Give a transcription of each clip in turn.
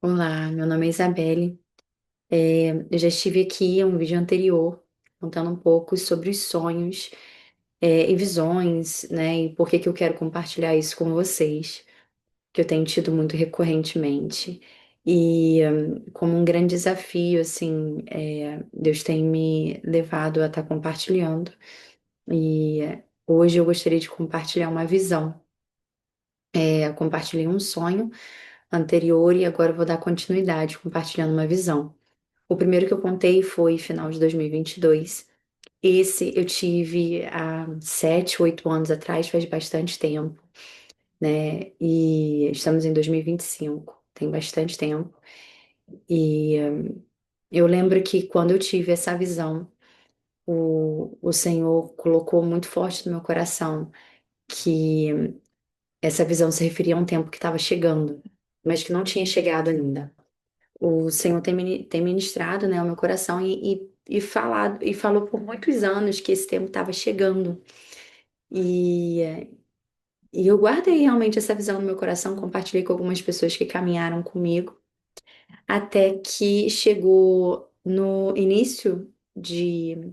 Olá, meu nome é Isabelle. Eu já estive aqui em um vídeo anterior contando um pouco sobre os sonhos, e visões, né? E por que que eu quero compartilhar isso com vocês, que eu tenho tido muito recorrentemente. E como um grande desafio, assim, Deus tem me levado a estar compartilhando. E hoje eu gostaria de compartilhar uma visão. Eu compartilhei um sonho anterior e agora eu vou dar continuidade compartilhando uma visão. O primeiro que eu contei foi final de 2022. Esse eu tive há 7, 8 anos atrás, faz bastante tempo, né? E estamos em 2025, tem bastante tempo. E eu lembro que quando eu tive essa visão, o Senhor colocou muito forte no meu coração que essa visão se referia a um tempo que estava chegando, mas que não tinha chegado ainda. O Senhor tem ministrado, né, ao meu coração e falado e falou por muitos anos que esse tempo estava chegando. E, e eu guardei realmente essa visão no meu coração, compartilhei com algumas pessoas que caminharam comigo, até que chegou no início de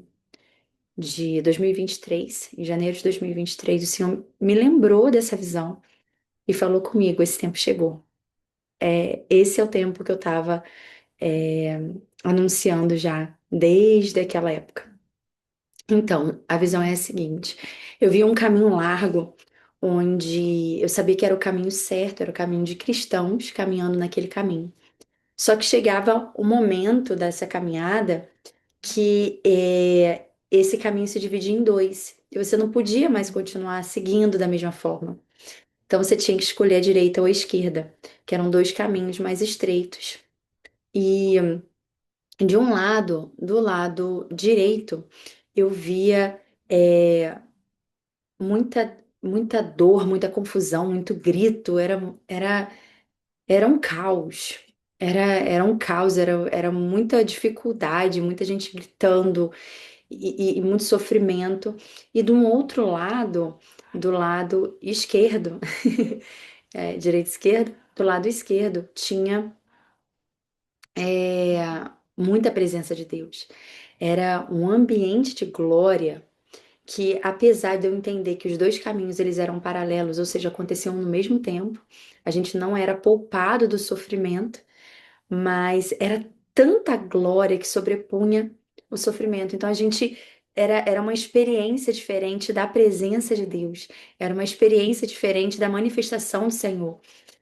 2023, em janeiro de 2023, o Senhor me lembrou dessa visão e falou comigo: esse tempo chegou. Esse é o tempo que eu estava é, anunciando já desde aquela época. Então, a visão é a seguinte: eu vi um caminho largo, onde eu sabia que era o caminho certo, era o caminho de cristãos caminhando naquele caminho. Só que chegava o momento dessa caminhada que esse caminho se dividia em dois, e você não podia mais continuar seguindo da mesma forma. Então você tinha que escolher a direita ou a esquerda, que eram dois caminhos mais estreitos. E de um lado, do lado direito, eu via muita dor, muita confusão, muito grito, era um caos. Era um caos, era muita dificuldade, muita gente gritando e muito sofrimento. E do outro lado, do lado esquerdo, direita e esquerda, do lado esquerdo tinha é, muita presença de Deus. Era um ambiente de glória que, apesar de eu entender que os dois caminhos eles eram paralelos, ou seja, aconteciam no mesmo tempo, a gente não era poupado do sofrimento, mas era tanta glória que sobrepunha o sofrimento. Então a gente era uma experiência diferente da presença de Deus, era uma experiência diferente da manifestação do Senhor.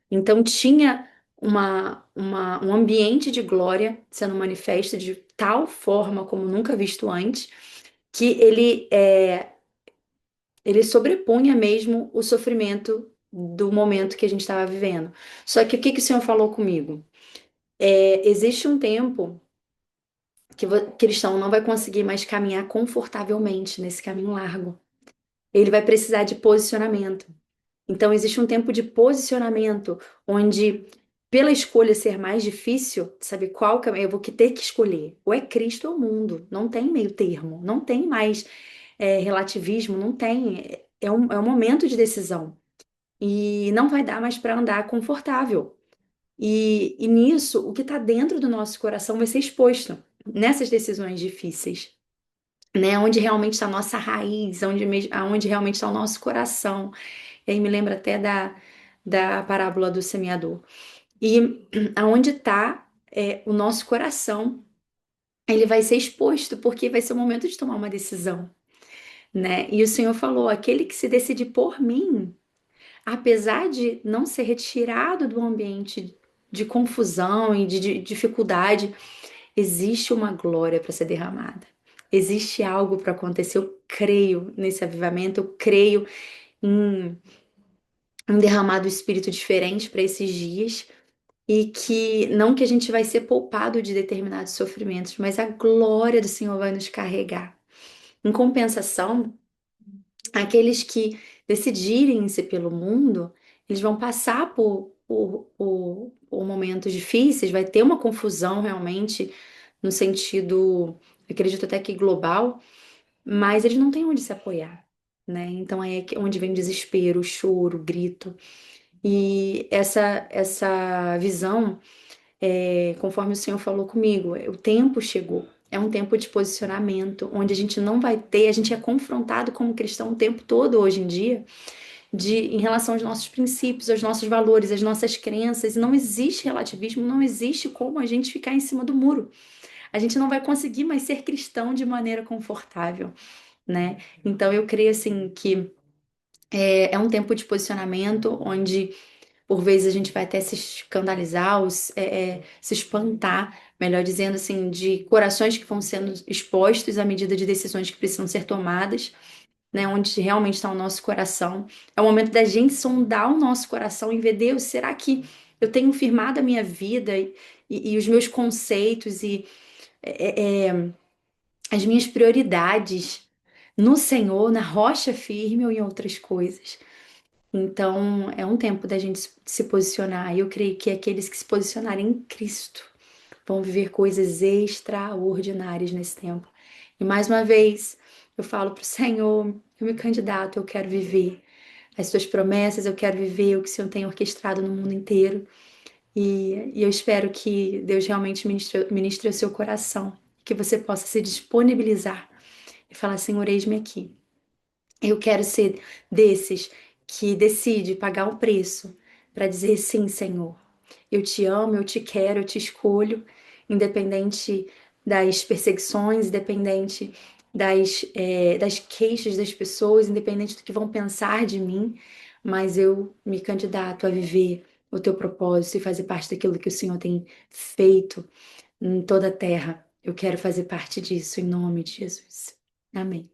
Então tinha um ambiente de glória sendo manifesto de tal forma como nunca visto antes, que ele sobrepunha mesmo o sofrimento do momento que a gente estava vivendo. Só que o que que o Senhor falou comigo? Existe um tempo que o cristão não vai conseguir mais caminhar confortavelmente nesse caminho largo. Ele vai precisar de posicionamento. Então, existe um tempo de posicionamento onde, pela escolha ser mais difícil, sabe qual caminho, eu vou ter que escolher. Ou é Cristo ou o mundo. Não tem meio termo. Não tem mais relativismo. Não tem. É um momento de decisão. E não vai dar mais para andar confortável. E nisso, o que está dentro do nosso coração vai ser exposto nessas decisões difíceis, né? Onde realmente está a nossa raiz, onde realmente está o nosso coração. E aí me lembra até da parábola do semeador. E aonde está o nosso coração, ele vai ser exposto, porque vai ser o momento de tomar uma decisão, né? E o Senhor falou: aquele que se decide por mim, apesar de não ser retirado do ambiente de confusão e de dificuldade, existe uma glória para ser derramada. Existe algo para acontecer. Eu creio nesse avivamento, eu creio em um derramado espírito diferente para esses dias e que não que a gente vai ser poupado de determinados sofrimentos, mas a glória do Senhor vai nos carregar. Em compensação, aqueles que decidirem ser pelo mundo, eles vão passar por momentos difíceis, vai ter uma confusão realmente, no sentido, acredito até que global, mas eles não têm onde se apoiar, né? Então onde vem o desespero, o choro, o grito. E essa visão conforme o Senhor falou comigo, o tempo chegou. É um tempo de posicionamento, onde a gente não vai ter, a gente é confrontado como cristão o tempo todo hoje em dia, em relação aos nossos princípios, aos nossos valores, às nossas crenças. E não existe relativismo, não existe como a gente ficar em cima do muro. A gente não vai conseguir mais ser cristão de maneira confortável, né? Então eu creio assim que é um tempo de posicionamento onde por vezes a gente vai até se escandalizar, ou se espantar, melhor dizendo assim, de corações que vão sendo expostos à medida de decisões que precisam ser tomadas, né? Onde realmente está o nosso coração. É o momento da gente sondar o nosso coração e ver, Deus, será que eu tenho firmado a minha vida e os meus conceitos e é, é, as minhas prioridades no Senhor, na rocha firme ou em outras coisas? Então, é um tempo da gente se posicionar. E eu creio que aqueles que se posicionarem em Cristo vão viver coisas extraordinárias nesse tempo. E mais uma vez, eu falo para o Senhor, eu me candidato, eu quero viver as suas promessas, eu quero viver o que o Senhor tem orquestrado no mundo inteiro. E eu espero que Deus realmente ministre o seu coração, que você possa se disponibilizar e falar, Senhor, eis-me aqui. Eu quero ser desses que decide pagar o preço para dizer sim, Senhor. Eu te amo, eu te quero, eu te escolho, independente das perseguições, independente das queixas das pessoas, independente do que vão pensar de mim, mas eu me candidato a viver o teu propósito e fazer parte daquilo que o Senhor tem feito em toda a terra. Eu quero fazer parte disso, em nome de Jesus. Amém.